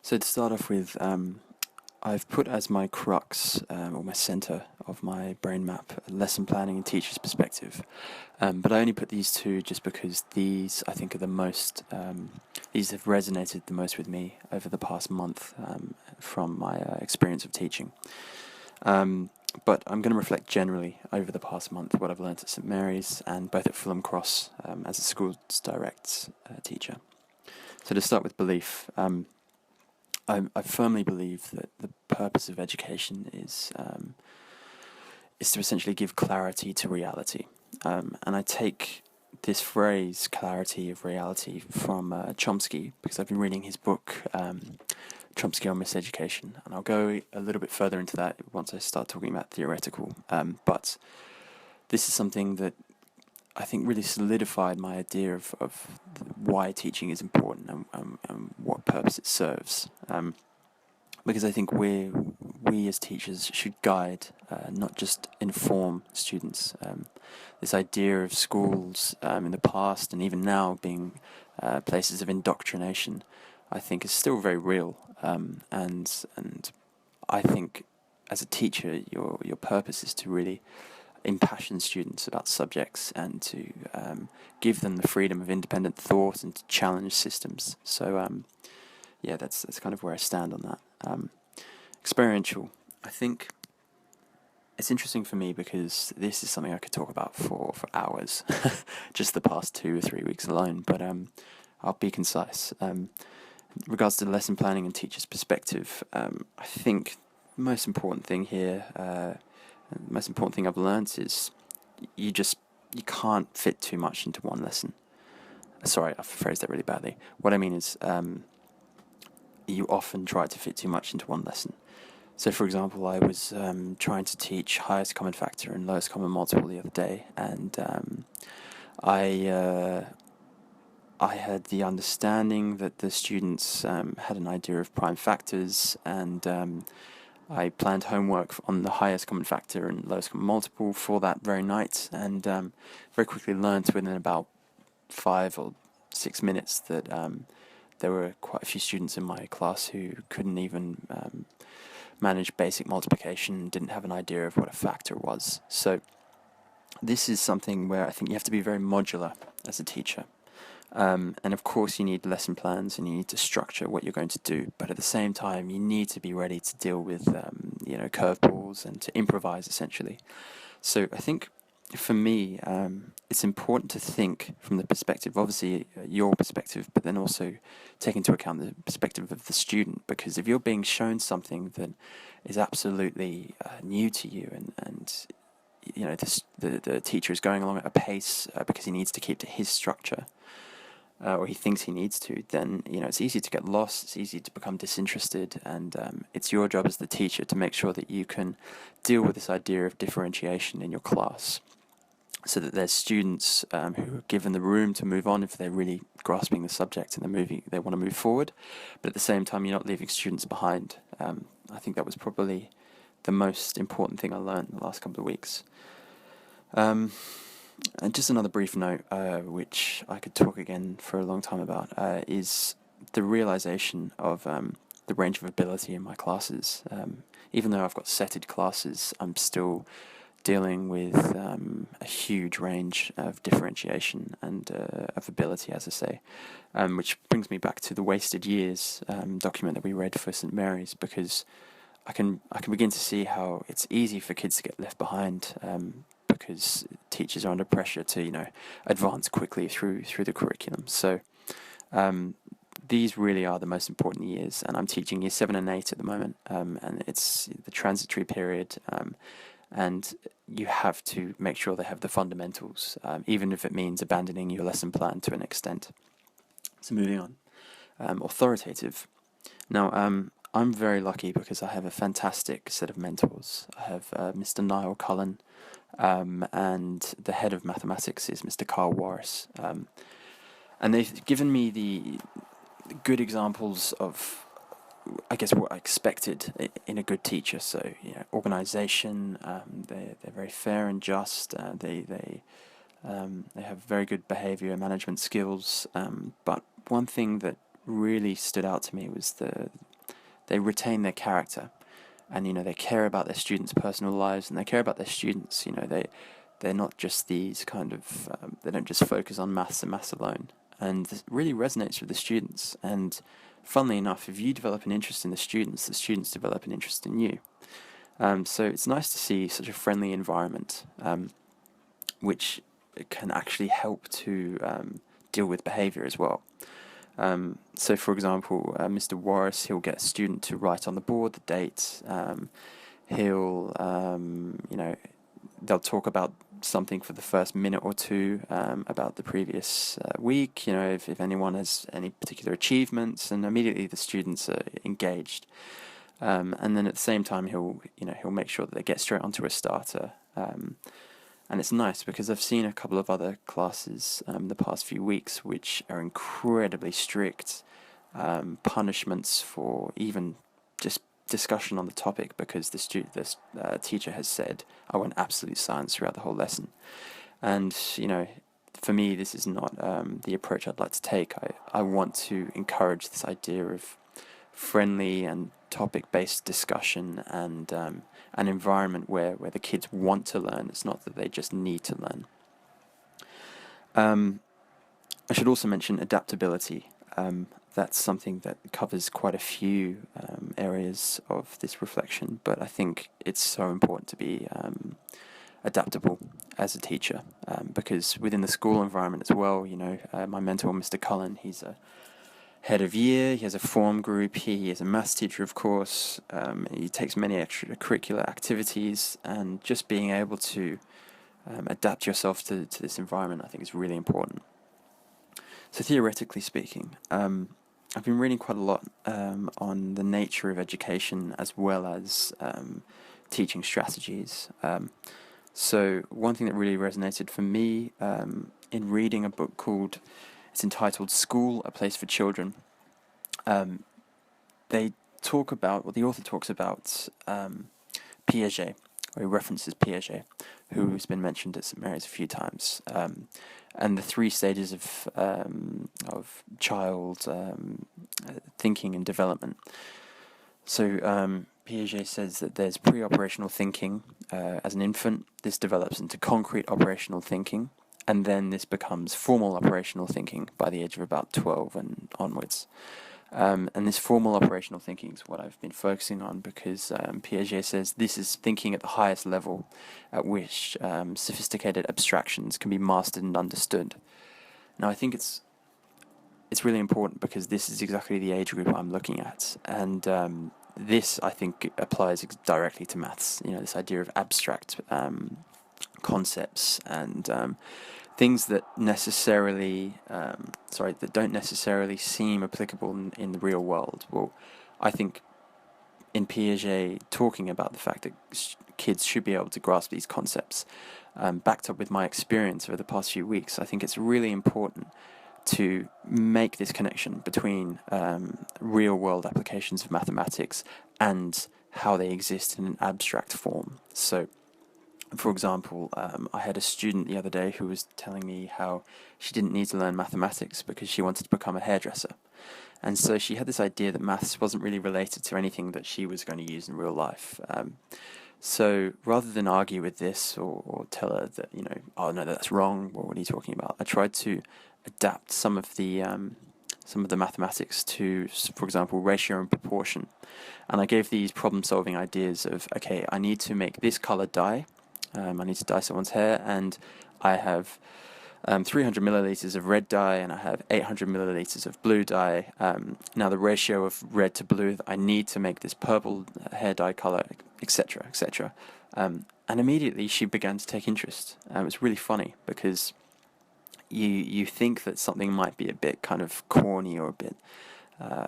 So to start off with, I've put as my crux or my center of my brain map lesson planning and teacher's perspective. But I only put these two just because these I think are the most, these have resonated the most with me over the past month from my experience of teaching. But I'm going to reflect generally over the past month what I've learned at St Mary's and both at Fulham Cross as a schools direct teacher. So to start with belief, I firmly believe that the purpose of education is to essentially give clarity to reality, and I take this phrase "clarity of reality" from Chomsky because I've been reading his book Chomsky on Miseducation, and I'll go a little bit further into that once I start talking about theoretical. But this is something that I think really solidified my idea of why teaching is important and what purpose it serves. Because I think we as teachers should guide, not just inform students. This idea of schools in the past and even now being places of indoctrination, I think is still very real. And I think as a teacher, your purpose is to really impassion students about subjects and to give them the freedom of independent thought and to challenge systems. So yeah, that's kind of where I stand on that. Experiential. I think it's interesting for me because this is something I could talk about for hours, just the past 2 or 3 weeks alone. But I'll be concise. In regards to lesson planning and teachers' perspective, I think the most important thing here, the most important thing I've learnt is you can't fit too much into one lesson. Sorry, I've phrased that really badly. What I mean is, you often try to fit too much into one lesson. So, for example, I was trying to teach highest common factor and lowest common multiple the other day, and I had the understanding that the students had an idea of prime factors, and I planned homework on the highest common factor and lowest common multiple for that very night, and very quickly learned within about 5 or 6 minutes that there were quite a few students in my class who couldn't even manage basic multiplication, didn't have an idea of what a factor was. So this is something where I think you have to be very modular as a teacher. And of course you need lesson plans and you need to structure what you're going to do, but at the same time you need to be ready to deal with curveballs and to improvise essentially. So I think for me it's important to think from the perspective, obviously your perspective, but then also take into account the perspective of the student, because if you're being shown something that is absolutely new to you and you know the teacher is going along at a pace because he needs to keep to his structure, or he thinks he needs to, then it's easy to get lost, it's easy to become disinterested, and it's your job as the teacher to make sure that you can deal with this idea of differentiation in your class, so that there's students who are given the room to move on if they're really grasping the subject and they want to move forward, but at the same time you're not leaving students behind. I think that was probably the most important thing I learned in the last couple of weeks. And just another brief note, which I could talk again for a long time about, is the realization of the range of ability in my classes. Even though I've got setted classes, I'm still dealing with a huge range of differentiation and of ability, as I say, which brings me back to the wasted years document that we read for St Mary's, because I can begin to see how it's easy for kids to get left behind because teachers are under pressure to advance quickly through the curriculum. So these really are the most important years, and I'm teaching year 7 and 8 at the moment, and it's the transitory period. And you have to make sure they have the fundamentals, even if it means abandoning your lesson plan to an extent. So moving on. Authoritative. Now, I'm very lucky because I have a fantastic set of mentors. I have Mr. Niall Cullen, and the head of mathematics is Mr. Carl Warris. And they've given me the good examples of, I guess, what I expected in a good teacher. So, organisation. They're very fair and just. They have very good behaviour management skills. But one thing that really stood out to me was they retain their character, and they care about their students' personal lives, and they care about their students. They're not just these kind of they don't just focus on maths and maths alone, and this really resonates with the students. And funnily enough, if you develop an interest in the students develop an interest in you. So it's nice to see such a friendly environment, which can actually help to deal with behaviour as well. So, for example, Mr. Warris, he'll get a student to write on the board the date. He'll, they'll talk about something for the first minute or two about the previous week. If anyone has any particular achievements, and immediately the students are engaged. And then at the same time, he'll make sure that they get straight onto a starter. And it's nice because I've seen a couple of other classes the past few weeks which are incredibly strict, punishments for even just discussion on the topic because the teacher has said, I want absolute silence throughout the whole lesson. And, for me, this is not the approach I'd like to take. I want to encourage this idea of friendly and topic-based discussion and an environment where the kids want to learn. It's not that they just need to learn. I should also mention adaptability. That's something that covers quite a few areas of this reflection, but I think it's so important to be adaptable as a teacher, because within the school environment as well, my mentor, Mr. Cullen, he's a head of year, he has a form group, he is a maths teacher, of course, he takes many extracurricular activities, and just being able to adapt yourself to this environment, I think, is really important. So theoretically speaking, I've been reading quite a lot on the nature of education as well as teaching strategies. So one thing that really resonated for me in reading a book it's entitled School, A Place for Children. The author talks about Piaget, or he references Piaget, who's been mentioned at St. Mary's a few times, and the 3 stages of child thinking and development. So Piaget says that there's pre-operational thinking as an infant. This develops into concrete operational thinking, and then this becomes formal operational thinking by the age of about 12 and onwards. And this formal operational thinking is what I've been focusing on because Piaget says this is thinking at the highest level at which sophisticated abstractions can be mastered and understood. Now, I think it's really important because this is exactly the age group I'm looking at, and this, I think, applies directly to maths. This idea of abstract concepts and things that don't necessarily seem applicable in the real world. Well, I think in Piaget talking about the fact that kids should be able to grasp these concepts, backed up with my experience over the past few weeks, I think it's really important to make this connection between real world applications of mathematics and how they exist in an abstract form. So, for example, I had a student the other day who was telling me how she didn't need to learn mathematics because she wanted to become a hairdresser. And so she had this idea that maths wasn't really related to anything that she was going to use in real life. So rather than argue with this or tell her that, oh no, that's wrong, or what are you talking about, I tried to adapt some of the mathematics to, for example, ratio and proportion. And I gave these problem-solving ideas of, okay, I need to make this color dye. I need to dye someone's hair, and I have 300 milliliters of red dye, and I have 800 milliliters of blue dye. Now the ratio of red to blue, I need to make this purple hair dye color, etc., etc. And immediately she began to take interest. It's really funny because you think that something might be a bit kind of corny or a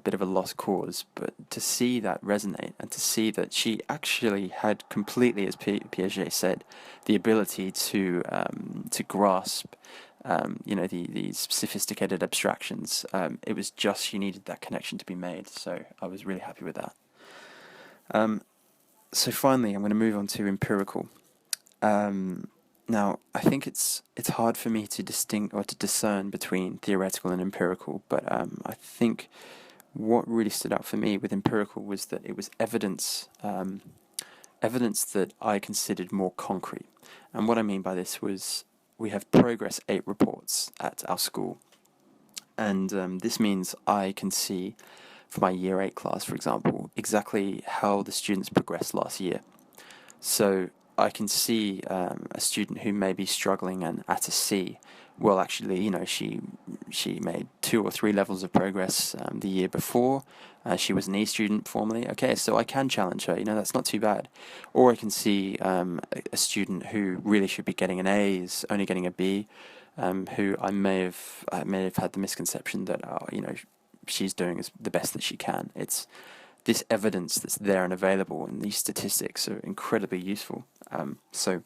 bit of a lost cause, but to see that resonate and to see that she actually had completely, as Piaget said, the ability to grasp, these sophisticated abstractions. It was just she needed that connection to be made. So I was really happy with that. So finally, I'm going to move on to empirical. Now, I think it's hard for me to discern between theoretical and empirical, but I think what really stood out for me with empirical was that it was evidence, evidence that I considered more concrete. And what I mean by this was we have Progress 8 reports at our school, and this means I can see, for my Year 8 class, for example, exactly how the students progressed last year. So I can see a student who may be struggling and at a C. Well, actually, she made 2 or 3 levels of progress the year before. She was an E student formerly. Okay, so I can challenge her. That's not too bad. Or I can see a student who really should be getting an A is only getting a B. Who I may have had the misconception that she's doing the best that she can. It's this evidence that's there and available, and these statistics are incredibly useful. So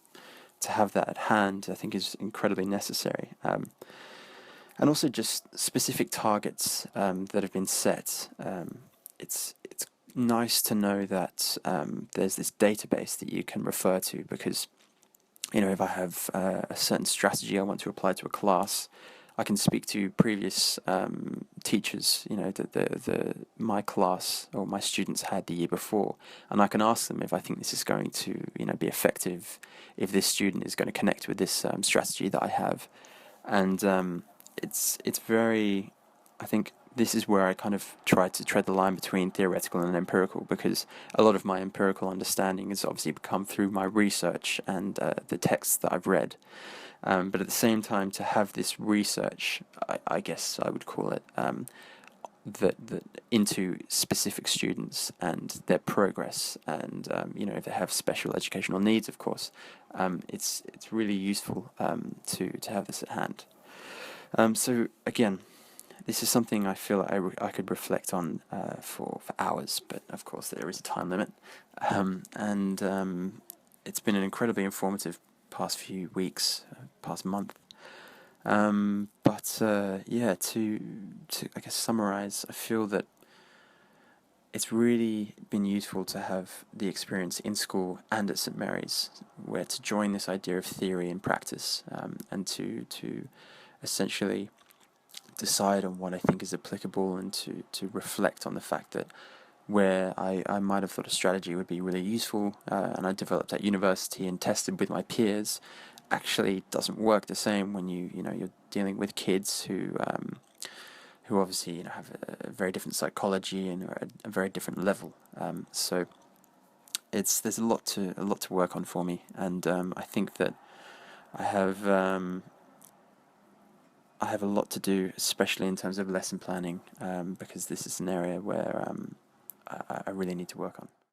to have that at hand, I think, is incredibly necessary. And also just specific targets that have been set. It's nice to know that there's this database that you can refer to, because if I have a certain strategy I want to apply to a class, I can speak to previous teachers, that my class or my students had the year before, and I can ask them if I think this is going to, be effective, if this student is going to connect with this strategy that I have, and it's very, I think this is where I kind of try to tread the line between theoretical and empirical, because a lot of my empirical understanding has obviously come through my research and the texts that I've read. But at the same time, to have this research, I guess I would call it, that into specific students and their progress, and if they have special educational needs, of course, it's really useful to have this at hand. So again, this is something I feel I could reflect on for hours, but of course there is a time limit, and it's been an incredibly informative past few weeks, past month. But yeah, to I guess summarize, I feel that it's really been useful to have the experience in school and at St Mary's, where to join this idea of theory and practice, and to essentially decide on what I think is applicable, and to reflect on the fact that where I might have thought a strategy would be really useful, and I developed at university and tested with my peers, actually doesn't work the same when you're dealing with kids who obviously have a very different psychology and are at a very different level. So there's a lot to work on for me, and I think that I have a lot to do, especially in terms of lesson planning, because this is an area where I really need to work on.